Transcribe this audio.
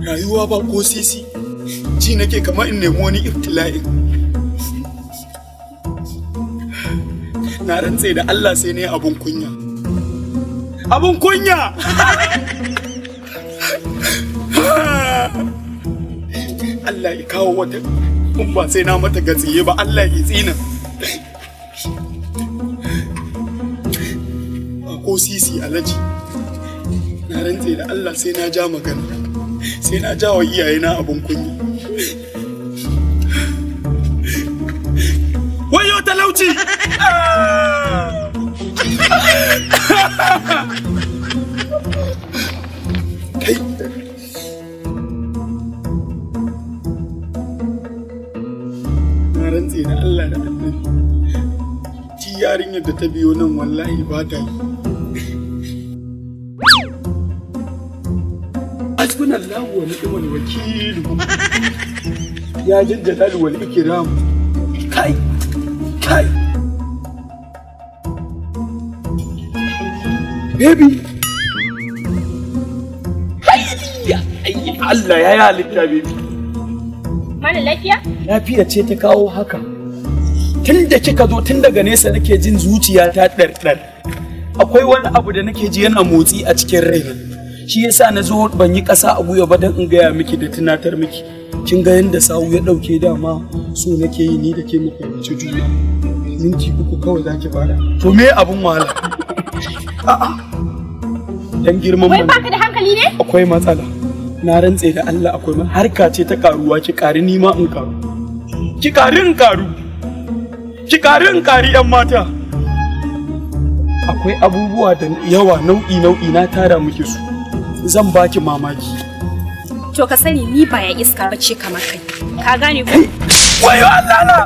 rayuwa ba ko sisi ji nake kamar in nemi wani ibtila'in. Na rantse da Allah sai ne abun kunya. Abun kunya! Allah ya kawo wata kun ba sai na mata gatsiye ba, Allah ya tsina. Ba ko sisi alaji. Na rantse da Allah sai na ja magana. Sai na ja wa iyayena abun kunya. Wayo talauci! Kai! Na rantse da Allah da Annabi. Ji yarinyar da ta biyo nan wallahi ba ta yi. Hasbunallahu wa ni'mal wakil. Ya jin jalali wal ikram. Kai! Kai! Baby! Allah ya yi halitta, baby. Mana lafiya? Lafiya ce ta kawo haka. Tun da kika zo tun daga nesa nake jin zuciya ta ɗarɗar. Akwai wani abu da nake ji yana motsi a cikin raina. Shi yasa na zo ban yi ƙasa a gwiwa ba don in gaya miki da tunatar miki. Kin ga yadda sawu ya ɗauke dama so nake yi ni da ke mu fahimci juna. Minti 3 kawai zaki fara. To me abun wahala? A'a. Dan girman wai baka da hankali ne? Akwai matsala. Na rantse da Allah akwai harka ce ta karuwa, ki kari ni ma in karu. Ki kari in karu. Ki kari in kari yan mata. Akwai abubuwa da yawa nau'i na tara miki su. Zan baki mamaki. To ka sani ni ba ya iska bace kamar kai. Ka gane ko? Wayo Allah na!